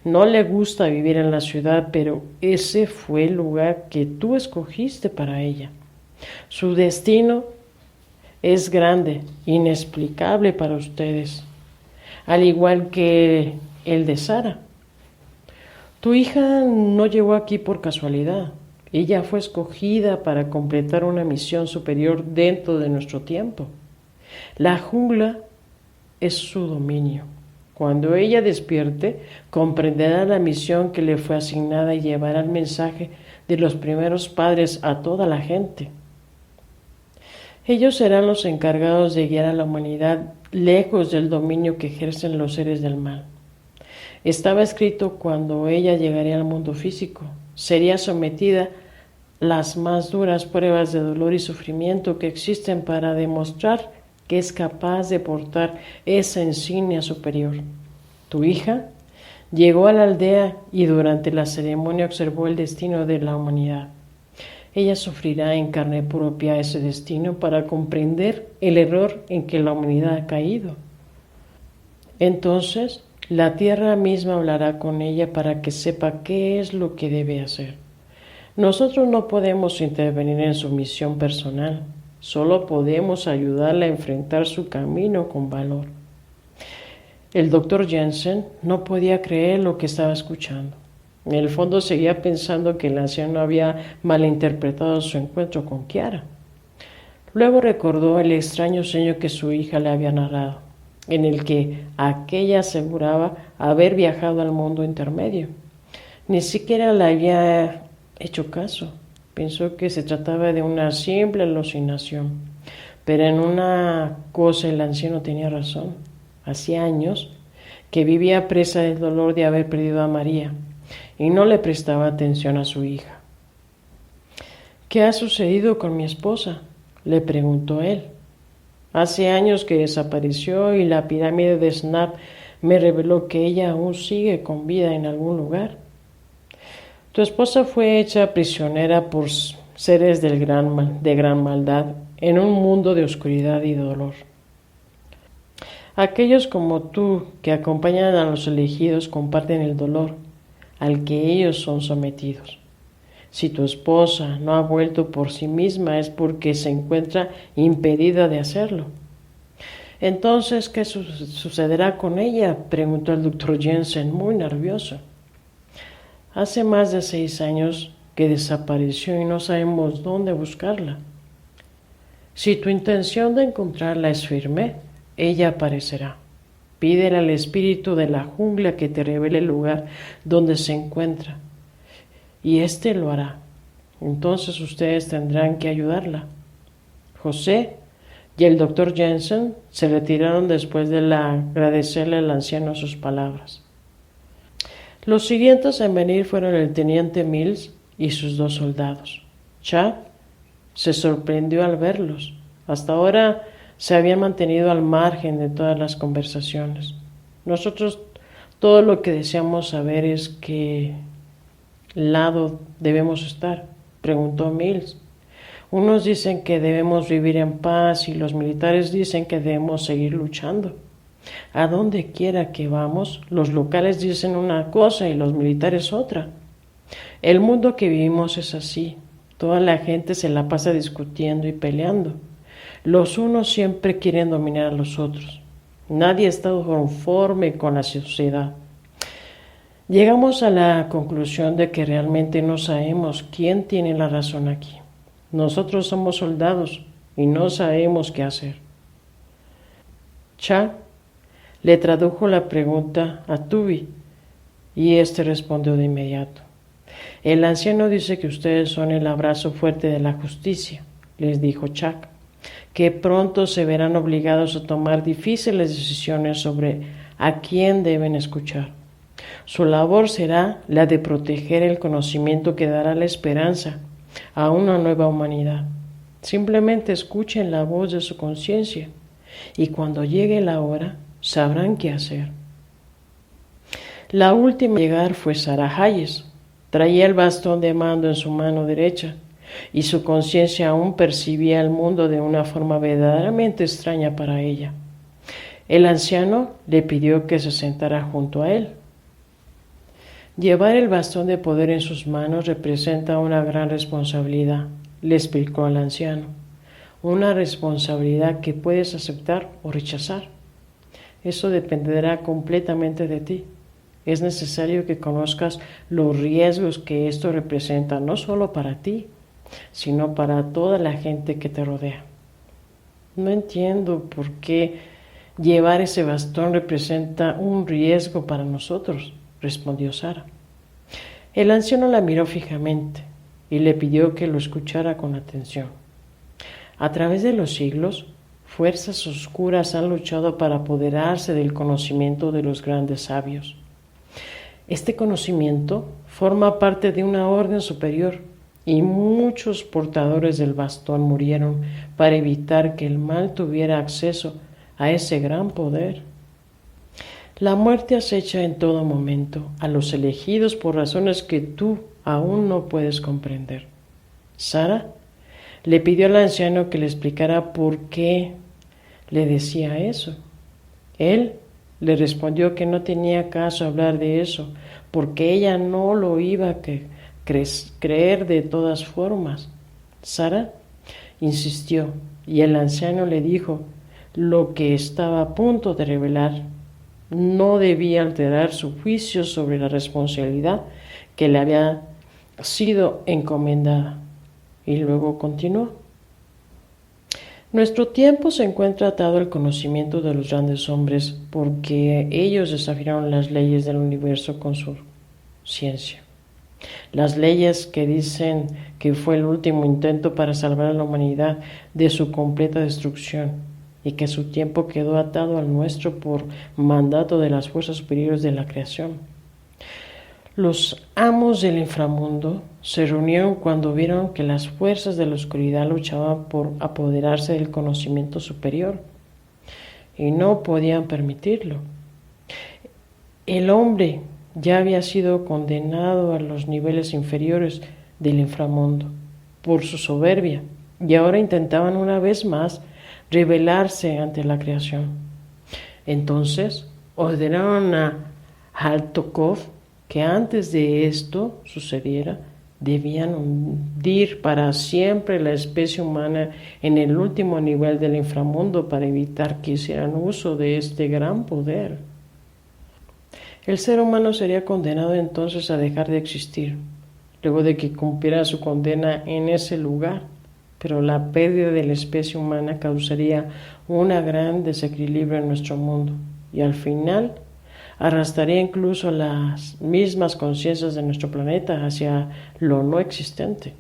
No le gusta vivir en la ciudad, pero ese fue el lugar que tú escogiste para ella. Su destino es grande, inexplicable para ustedes, al igual que el de Sara. Tu hija no llegó aquí por casualidad. Ella fue escogida para completar una misión superior dentro de nuestro tiempo. La jungla es su dominio. Cuando ella despierte, comprenderá la misión que le fue asignada y llevará el mensaje de los primeros padres a toda la gente. Ellos serán los encargados de guiar a la humanidad lejos del dominio que ejercen los seres del mal. Estaba escrito cuando ella llegaría al mundo físico. Sería sometida a las más duras pruebas de dolor y sufrimiento que existen para demostrar que es capaz de portar esa insignia superior. Tu hija llegó a la aldea y durante la ceremonia observó el destino de la humanidad. Ella sufrirá en carne propia ese destino para comprender el error en que la humanidad ha caído. Entonces, la tierra misma hablará con ella para que sepa qué es lo que debe hacer. Nosotros no podemos intervenir en su misión personal, solo podemos ayudarla a enfrentar su camino con valor. El doctor Jensen no podía creer lo que estaba escuchando. En el fondo seguía pensando que el anciano había malinterpretado su encuentro con Kiara. Luego recordó el extraño sueño que su hija le había narrado, en el que aquella aseguraba haber viajado al mundo intermedio. Ni siquiera le había hecho caso. Pensó que se trataba de una simple alucinación. Pero en una cosa el anciano tenía razón. Hacía años que vivía presa del dolor de haber perdido a María y no le prestaba atención a su hija. ¿Qué ha sucedido con mi esposa?, le preguntó él. Hace años que desapareció y la pirámide de Snap me reveló que ella aún sigue con vida en algún lugar. Tu esposa fue hecha prisionera por seres de gran maldad en un mundo de oscuridad y dolor. Aquellos como tú que acompañan a los elegidos comparten el dolor al que ellos son sometidos. Si tu esposa no ha vuelto por sí misma es porque se encuentra impedida de hacerlo. Entonces, ¿qué sucederá con ella?, preguntó el doctor Jensen, muy nervioso. Hace más de 6 años que desapareció y no sabemos dónde buscarla. Si tu intención de encontrarla es firme, ella aparecerá. Pídele al espíritu de la jungla que te revele el lugar donde se encuentra, y éste lo hará. Entonces ustedes tendrán que ayudarla. José y el doctor Jensen se retiraron después de agradecerle al anciano sus palabras. Los siguientes en venir fueron el teniente Mills y sus 2 soldados. Chuck se sorprendió al verlos. Hasta ahora se habían mantenido al margen de todas las conversaciones. Nosotros todo lo que deseamos saber es qué lado debemos estar, preguntó Mills. Unos dicen que debemos vivir en paz y los militares dicen que debemos seguir luchando. A donde quiera que vamos, los locales dicen una cosa y los militares otra. El mundo que vivimos es así. Toda la gente se la pasa discutiendo y peleando. Los unos siempre quieren dominar a los otros. Nadie está conforme con la sociedad. Llegamos a la conclusión de que realmente no sabemos quién tiene la razón aquí. Nosotros somos soldados y no sabemos qué hacer. Chuck le tradujo la pregunta a Tubby y éste respondió de inmediato. El anciano dice que ustedes son el abrazo fuerte de la justicia, les dijo Chuck, que pronto se verán obligados a tomar difíciles decisiones sobre a quién deben escuchar. Su labor será la de proteger el conocimiento que dará la esperanza a una nueva humanidad. Simplemente escuchen la voz de su conciencia y cuando llegue la hora sabrán qué hacer. La última a llegar fue Sarah Hayes. Traía el bastón de mando en su mano derecha, y su conciencia aún percibía el mundo de una forma verdaderamente extraña para ella. El anciano le pidió que se sentara junto a él. Llevar el bastón de poder en sus manos representa una gran responsabilidad, le explicó al anciano. Una responsabilidad que puedes aceptar o rechazar. Eso dependerá completamente de ti. Es necesario que conozcas los riesgos que esto representa, no solo para ti, sino para toda la gente que te rodea. No entiendo por qué llevar ese bastón representa un riesgo para nosotros, respondió Sara. El anciano la miró fijamente y le pidió que lo escuchara con atención. A través de los siglos, fuerzas oscuras han luchado para apoderarse del conocimiento de los grandes sabios. Este conocimiento forma parte de una orden superior y muchos portadores del bastón murieron para evitar que el mal tuviera acceso a ese gran poder. La muerte acecha en todo momento a los elegidos por razones que tú aún no puedes comprender. Sara le pidió al anciano que le explicara por qué le decía eso. Él le respondió que no tenía caso hablar de eso, porque ella no lo iba a creer de todas formas. Sara insistió, y el anciano le dijo lo que estaba a punto de revelar. No debía alterar su juicio sobre la responsabilidad que le había sido encomendada. Y luego continuó. Nuestro tiempo se encuentra atado al conocimiento de los grandes hombres porque ellos desafiaron las leyes del universo con su ciencia. Las leyes que dicen que fue el último intento para salvar a la humanidad de su completa destrucción y que su tiempo quedó atado al nuestro por mandato de las fuerzas superiores de la creación. Los amos del inframundo se reunieron cuando vieron que las fuerzas de la oscuridad luchaban por apoderarse del conocimiento superior y no podían permitirlo. El hombre ya había sido condenado a los niveles inferiores del inframundo por su soberbia y ahora intentaban una vez más rebelarse ante la creación. Entonces ordenaron a Haltokov que antes de esto sucediera, debían hundir para siempre la especie humana en el último nivel del inframundo para evitar que hicieran uso de este gran poder. El ser humano sería condenado entonces a dejar de existir, luego de que cumpliera su condena en ese lugar, pero la pérdida de la especie humana causaría un gran desequilibrio en nuestro mundo y al final arrastraría incluso las mismas conciencias de nuestro planeta hacia lo no existente.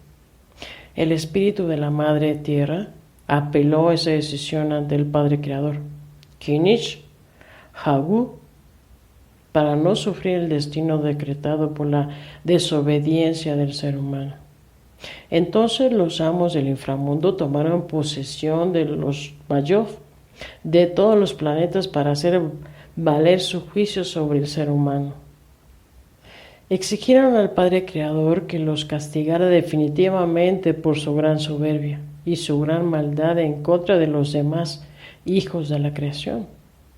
El espíritu de la Madre Tierra apeló a esa decisión ante el Padre Creador, Kinich Hagu, para no sufrir el destino decretado por la desobediencia del ser humano. Entonces los amos del inframundo tomaron posesión de los Bayov, de todos los planetas para hacer valer su juicio sobre el ser humano. Exigieron al Padre Creador que los castigara definitivamente por su gran soberbia y su gran maldad en contra de los demás hijos de la creación.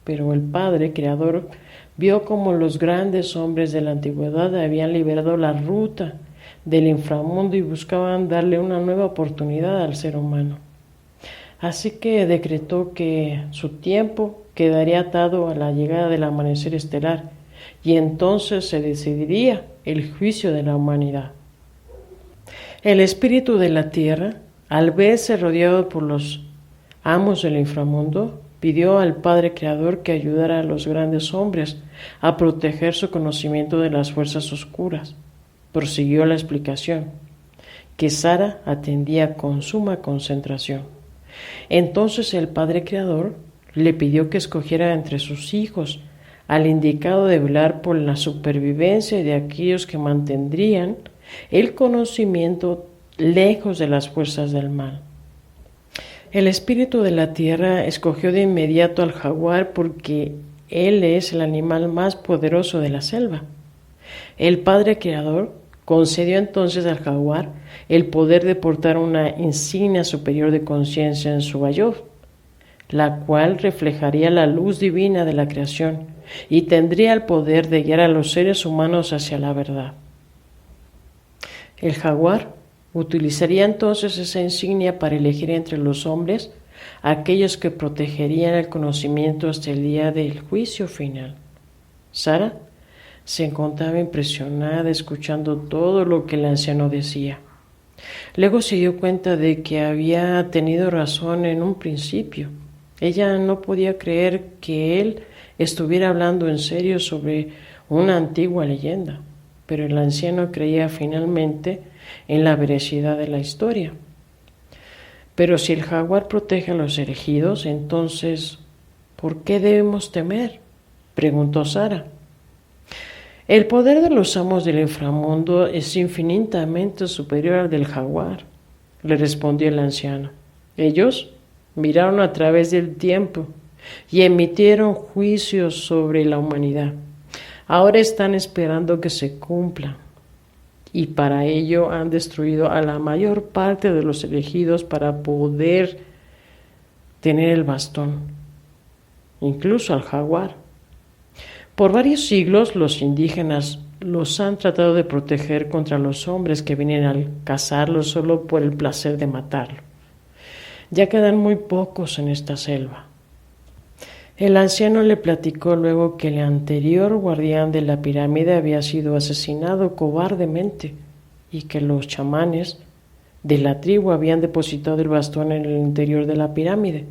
Pero el Padre Creador vio cómo los grandes hombres de la antigüedad habían liberado la ruta del inframundo y buscaban darle una nueva oportunidad al ser humano. Así que decretó que su tiempo quedaría atado a la llegada del amanecer estelar y entonces se decidiría el juicio de la humanidad. El espíritu de la tierra, al verse rodeado por los amos del inframundo, pidió al Padre Creador que ayudara a los grandes hombres a proteger su conocimiento de las fuerzas oscuras. Prosiguió la explicación, que Sara atendía con suma concentración. Entonces el Padre Creador le pidió que escogiera entre sus hijos al indicado de velar por la supervivencia de aquellos que mantendrían el conocimiento lejos de las fuerzas del mal. El espíritu de la tierra escogió de inmediato al jaguar porque él es el animal más poderoso de la selva. El Padre Creador concedió entonces al jaguar el poder de portar una insignia superior de conciencia en su valluz, la cual reflejaría la luz divina de la creación y tendría el poder de guiar a los seres humanos hacia la verdad. El jaguar utilizaría entonces esa insignia para elegir entre los hombres aquellos que protegerían el conocimiento hasta el día del juicio final. Sara se encontraba impresionada escuchando todo lo que el anciano decía. Luego se dio cuenta de que había tenido razón en un principio. Ella no podía creer que él estuviera hablando en serio sobre una antigua leyenda, pero el anciano creía finalmente en la veracidad de la historia. Pero si el jaguar protege a los elegidos, entonces, ¿por qué debemos temer?, preguntó Sara. El poder de los amos del inframundo es infinitamente superior al del jaguar, le respondió el anciano. Ellos miraron a través del tiempo y emitieron juicios sobre la humanidad. Ahora están esperando que se cumplan, y para ello han destruido a la mayor parte de los elegidos para poder tener el bastón, incluso al jaguar. Por varios siglos los indígenas los han tratado de proteger contra los hombres que vienen a cazarlos solo por el placer de matarlo. Ya quedan muy pocos en esta selva. El anciano le platicó luego que el anterior guardián de la pirámide había sido asesinado cobardemente y que los chamanes de la tribu habían depositado el bastón en el interior de la pirámide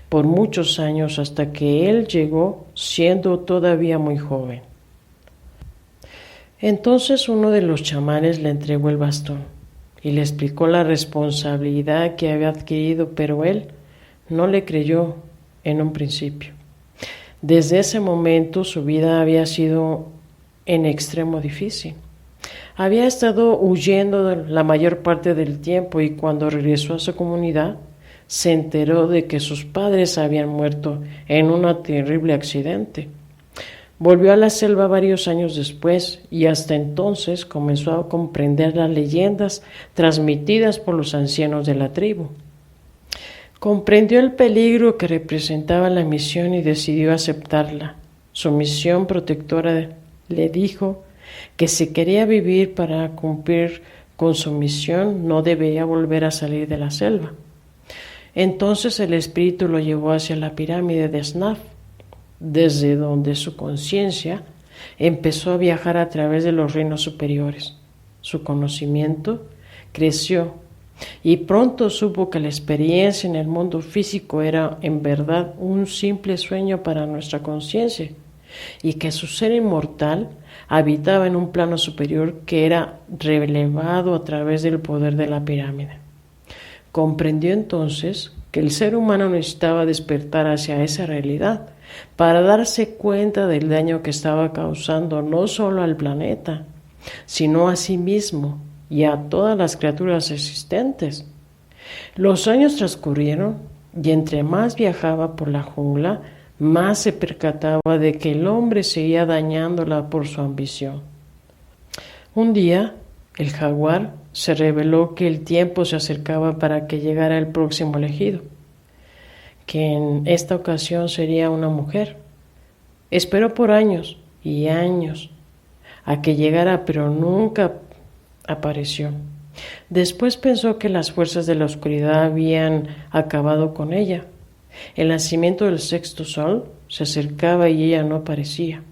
por muchos años hasta que él llegó siendo todavía muy joven. Entonces uno de los chamanes le entregó el bastón y le explicó la responsabilidad que había adquirido, pero él no le creyó en un principio. Desde ese momento su vida había sido en extremo difícil. Había estado huyendo la mayor parte del tiempo y cuando regresó a su comunidad se enteró de que sus padres habían muerto en un terrible accidente. Volvió a la selva varios años después y hasta entonces comenzó a comprender las leyendas transmitidas por los ancianos de la tribu. Comprendió el peligro que representaba la misión y decidió aceptarla. Su misión protectora le dijo que si quería vivir para cumplir con su misión no debía volver a salir de la selva. Entonces el espíritu lo llevó hacia la pirámide de Snaf, desde donde su conciencia empezó a viajar a través de los reinos superiores. Su conocimiento creció y pronto supo que la experiencia en el mundo físico era en verdad un simple sueño para nuestra conciencia y que su ser inmortal habitaba en un plano superior que era relevado a través del poder de la pirámide. Comprendió entonces que el ser humano necesitaba despertar hacia esa realidad para darse cuenta del daño que estaba causando no solo al planeta, sino a sí mismo y a todas las criaturas existentes. Los años transcurrieron y entre más viajaba por la jungla, más se percataba de que el hombre seguía dañándola por su ambición. Un día, el jaguar se reveló que el tiempo se acercaba para que llegara el próximo elegido, que en esta ocasión sería una mujer. Esperó por años y años a que llegara, pero nunca apareció. Después pensó que las fuerzas de la oscuridad habían acabado con ella. El nacimiento del sexto sol se acercaba y ella no aparecía.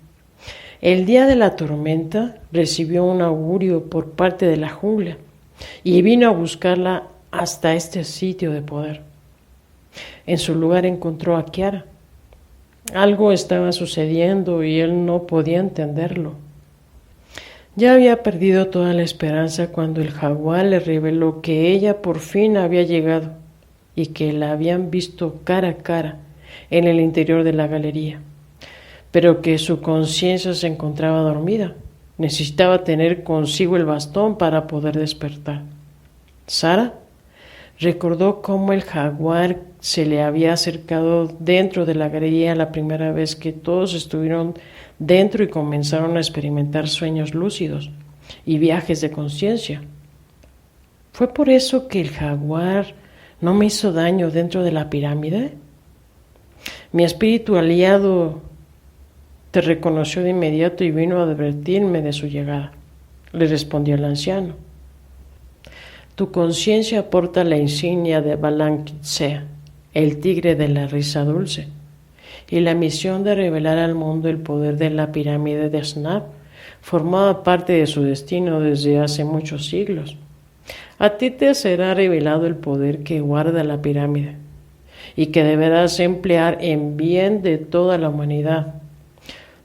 El día de la tormenta recibió un augurio por parte de la jungla y vino a buscarla hasta este sitio de poder. En su lugar encontró a Kiara. Algo estaba sucediendo y él no podía entenderlo. Ya había perdido toda la esperanza cuando el jaguar le reveló que ella por fin había llegado y que la habían visto cara a cara en el interior de la galería, pero que su conciencia se encontraba dormida. Necesitaba tener consigo el bastón para poder despertar. Sara Recordó cómo el jaguar se le había acercado dentro de la galería la primera vez que todos estuvieron dentro y comenzaron a experimentar sueños lúcidos y viajes de conciencia. ¿Fue por eso que el jaguar no me hizo daño dentro de la pirámide? Mi espíritu aliado te reconoció de inmediato y vino a advertirme de su llegada, le respondió el anciano. Tu conciencia porta la insignia de Balankitsea, el tigre de la risa dulce, y la misión de revelar al mundo el poder de la pirámide de Snap formaba parte de su destino desde hace muchos siglos. A ti te será revelado el poder que guarda la pirámide y que deberás emplear en bien de toda la humanidad.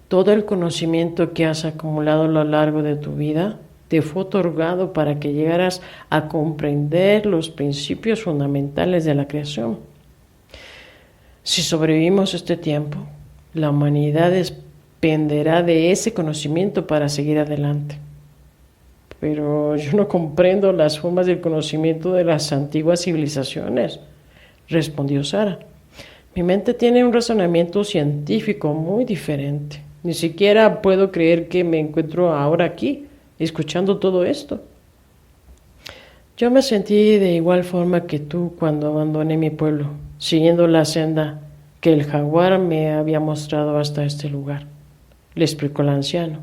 Todo el conocimiento que has acumulado a lo largo de tu vida te fue otorgado para que llegaras a comprender los principios fundamentales de la creación. Si sobrevivimos este tiempo, la humanidad dependerá de ese conocimiento para seguir adelante. Pero yo no comprendo las formas del conocimiento de las antiguas civilizaciones, respondió Sara. Mi mente tiene un razonamiento científico muy diferente. Ni siquiera puedo creer que me encuentro ahora aquí, escuchando todo esto. Yo me sentí de igual forma que tú cuando abandoné mi pueblo, siguiendo la senda que el jaguar me había mostrado hasta este lugar, le explicó el anciano.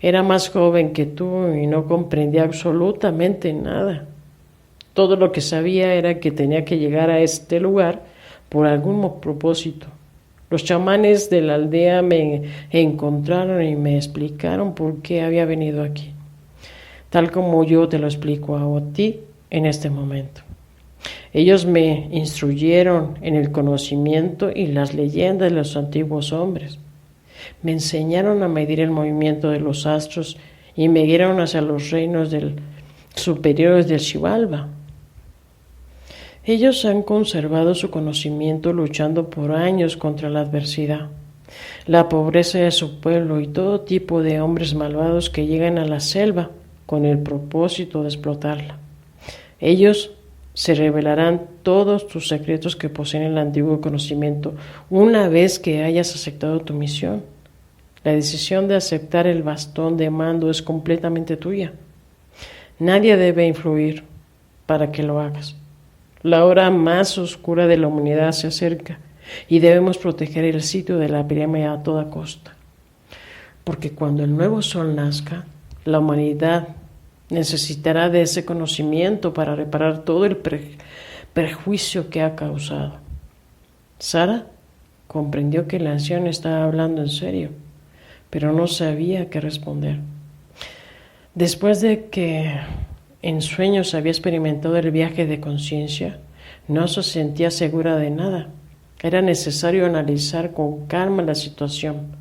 Era más joven que tú y no comprendía absolutamente nada. Todo lo que sabía era que tenía que llegar a este lugar por algún propósito. Los chamanes de la aldea me encontraron y me explicaron por qué había venido aquí, tal como yo te lo explico a ti en este momento. Ellos me instruyeron en el conocimiento y las leyendas de los antiguos hombres. Me enseñaron a medir el movimiento de los astros y me guiaron hacia los reinos superiores del Xibalba. Ellos han conservado su conocimiento luchando por años contra la adversidad, la pobreza de su pueblo y todo tipo de hombres malvados que llegan a la selva con el propósito de explotarla. Ellos se revelarán todos tus secretos que poseen el antiguo conocimiento una vez que hayas aceptado tu misión. La decisión de aceptar el bastón de mando es completamente tuya. Nadie debe influir para que lo hagas. La hora más oscura de la humanidad se acerca y debemos proteger el sitio de la pirámide a toda costa. Porque cuando el nuevo sol nazca, la humanidad necesitará de ese conocimiento para reparar todo el perjuicio que ha causado. Sara comprendió que el anciano estaba hablando en serio, pero no sabía qué responder. Después de que en sueños había experimentado el viaje de conciencia, no se sentía segura de nada. Era necesario analizar con calma la situación.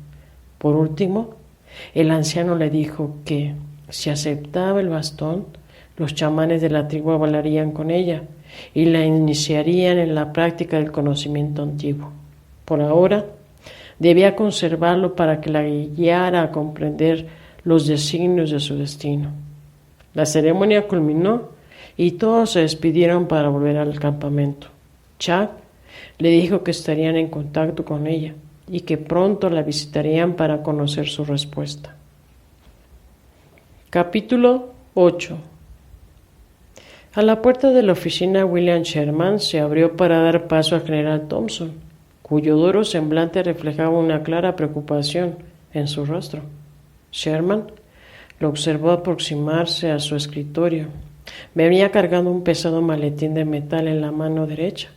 Por último, el anciano le dijo que si aceptaba el bastón, los chamanes de la tribu hablarían con ella y la iniciarían en la práctica del conocimiento antiguo. Por ahora, debía conservarlo para que la guiara a comprender los designios de su destino. La ceremonia culminó y todos se despidieron para volver al campamento. Chuck le dijo que estarían en contacto con ella y que pronto la visitarían para conocer su respuesta. Capítulo 8. A la puerta de la oficina, William Sherman se abrió para dar paso al general Thompson, cuyo duro semblante reflejaba una clara preocupación en su rostro. Sherman lo observó aproximarse a su escritorio. Venía cargando un pesado maletín de metal en la mano derecha.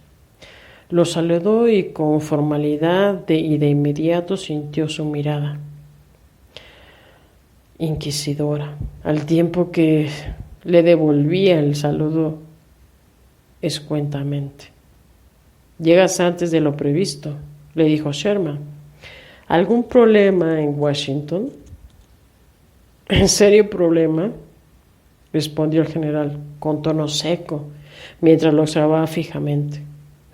Lo saludó y con formalidad y de inmediato sintió su mirada inquisidora, al tiempo que le devolvía el saludo escuetamente. «Llegas antes de lo previsto», le dijo Sherman. «¿Algún problema en Washington?» «¿En serio problema?», respondió el general con tono seco, mientras lo observaba fijamente.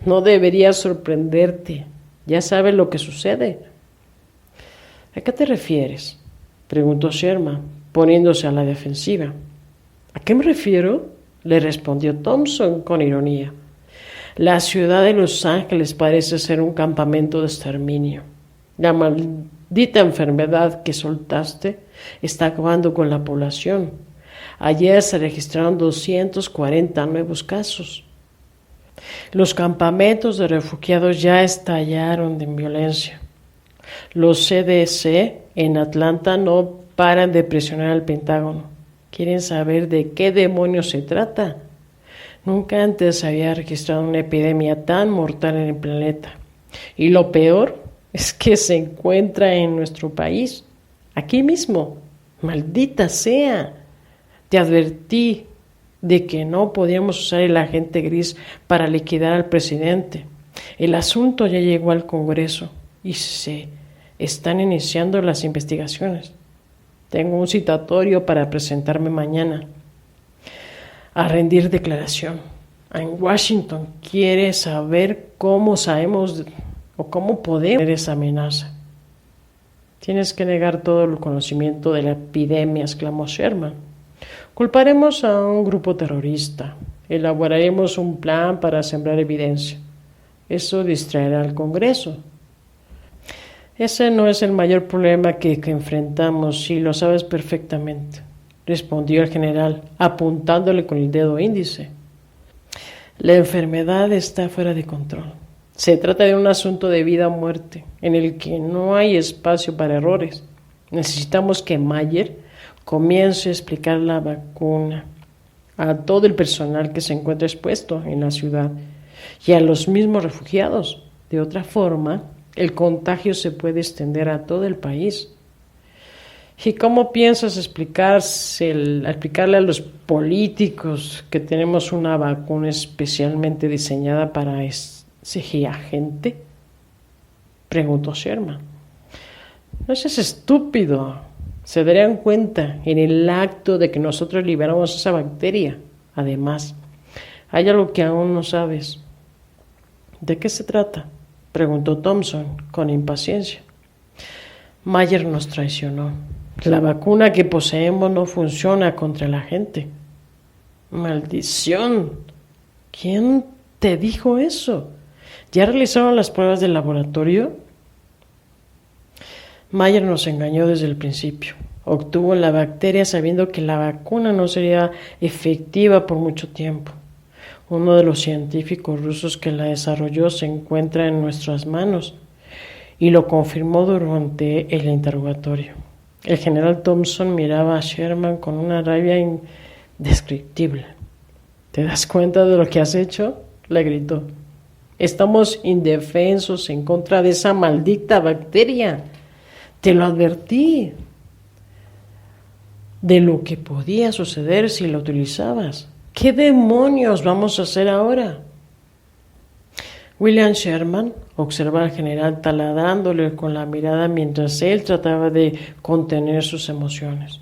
«No debería sorprenderte. Ya sabes lo que sucede». «¿A qué te refieres?», preguntó Sherman, poniéndose a la defensiva. «¿A qué me refiero?», le respondió Thompson con ironía. La ciudad de Los Ángeles parece ser un campamento de exterminio. La maldita enfermedad que soltaste está acabando con la población. Ayer se registraron 240 nuevos casos. Los campamentos de refugiados ya estallaron en violencia. Los CDC en Atlanta no paran de presionar al Pentágono. Quieren saber de qué demonios se trata. Nunca antes se había registrado una epidemia tan mortal en el planeta. Y lo peor es que se encuentra en nuestro país, aquí mismo. Maldita sea. Te advertí de que no podíamos usar el agente gris para liquidar al presidente. El asunto ya llegó al Congreso y se están iniciando las investigaciones. Tengo un citatorio para presentarme mañana a rendir declaración. En Washington quiere saber cómo sabemos o cómo podemos ver esa amenaza. Tienes que negar todo el conocimiento de la epidemia, exclamó Sherman. Culparemos a un grupo terrorista. Elaboraremos un plan para sembrar evidencia. Eso distraerá al Congreso. Ese no es el mayor problema que enfrentamos, y lo sabes perfectamente, respondió el general, apuntándole con el dedo índice. La enfermedad está fuera de control. Se trata de un asunto de vida o muerte, en el que no hay espacio para errores. Necesitamos que Mayer comience a explicar la vacuna a todo el personal que se encuentra expuesto en la ciudad y a los mismos refugiados. De otra forma, el contagio se puede extender a todo el país. ¿Y cómo piensas explicarle a los políticos que tenemos una vacuna especialmente diseñada para ese agente? Preguntó Sherman. No seas estúpido. Se darían cuenta en el acto de que nosotros liberamos esa bacteria. Además, hay algo que aún no sabes. ¿De qué se trata?, preguntó Thompson con impaciencia. Mayer nos traicionó. La vacuna que poseemos no funciona contra la gente. ¡Maldición! ¿Quién te dijo eso? ¿Ya realizaron las pruebas del laboratorio? Mayer nos engañó desde el principio. Obtuvo la bacteria sabiendo que la vacuna no sería efectiva por mucho tiempo. Uno de los científicos rusos que la desarrolló se encuentra en nuestras manos y lo confirmó durante el interrogatorio. El general Thompson miraba a Sherman con una rabia indescriptible. ¿Te das cuenta de lo que has hecho?, le gritó. Estamos indefensos en contra de esa maldita bacteria. Te lo advertí de lo que podía suceder si la utilizabas. ¿Qué demonios vamos a hacer ahora? William Sherman observaba al general taladrándole con la mirada mientras él trataba de contener sus emociones.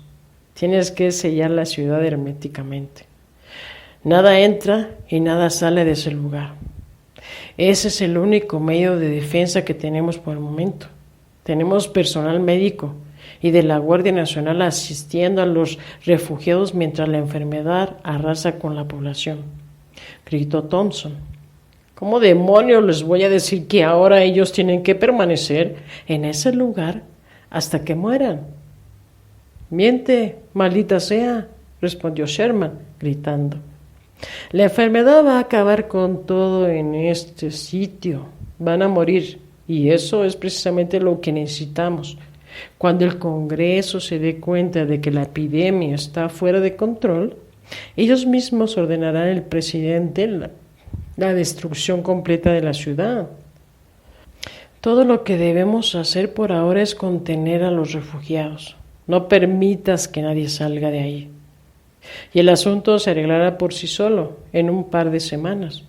Tienes que sellar la ciudad herméticamente. Nada entra y nada sale de ese lugar. Ese es el único medio de defensa que tenemos por el momento. Tenemos personal médico y de la Guardia Nacional asistiendo a los refugiados mientras la enfermedad arrasa con la población, gritó Thompson. ¿Cómo demonios les voy a decir que ahora ellos tienen que permanecer en ese lugar hasta que mueran? Miente, maldita sea, respondió Sherman, gritando. La enfermedad va a acabar con todo en este sitio. Van a morir, y eso es precisamente lo que necesitamos. Cuando el Congreso se dé cuenta de que la epidemia está fuera de control, ellos mismos ordenarán al presidente la destrucción completa de la ciudad. Todo lo que debemos hacer por ahora es contener a los refugiados. No permitas que nadie salga de ahí. Y el asunto se arreglará por sí solo en un par de semanas.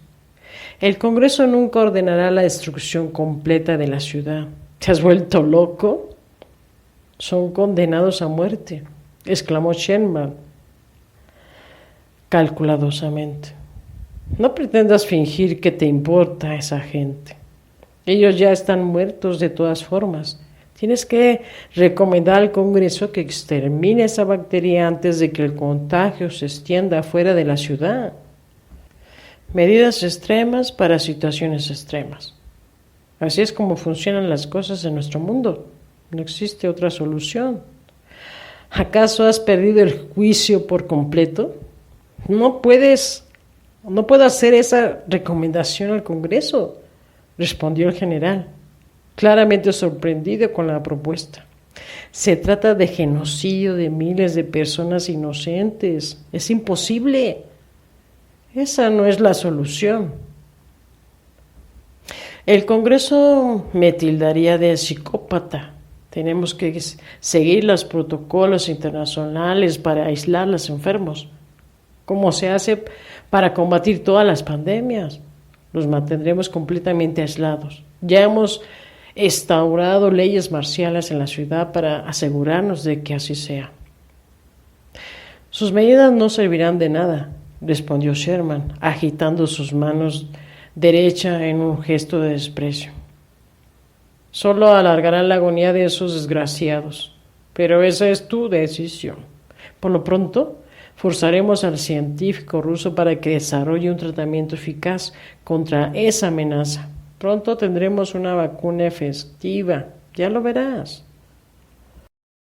El Congreso nunca ordenará la destrucción completa de la ciudad. ¿Te has vuelto loco? Son condenados a muerte, exclamó Sherman calculadosamente. No pretendas fingir que te importa esa gente. Ellos ya están muertos de todas formas. Tienes que recomendar al Congreso que extermine esa bacteria antes de que el contagio se extienda fuera de la ciudad. Medidas extremas para situaciones extremas. Así es como funcionan las cosas en nuestro mundo. No existe otra solución. ¿Acaso has perdido el juicio por completo? No puedo hacer esa recomendación al Congreso, respondió el general, claramente sorprendido con la propuesta. Se trata de genocidio de miles de personas inocentes. Es imposible. Esa no es la solución. El Congreso me tildaría de psicópata. Tenemos que seguir los protocolos internacionales para aislar a los enfermos, como se hace para combatir todas las pandemias. Los mantendremos completamente aislados. Ya hemos instaurado leyes marciales en la ciudad para asegurarnos de que así sea. Sus medidas no servirán de nada, respondió Sherman, agitando sus manos derecha en un gesto de desprecio. Solo alargarán la agonía de esos desgraciados, pero esa es tu decisión. Por lo pronto, forzaremos al científico ruso para que desarrolle un tratamiento eficaz contra esa amenaza. Pronto tendremos una vacuna efectiva, ya lo verás.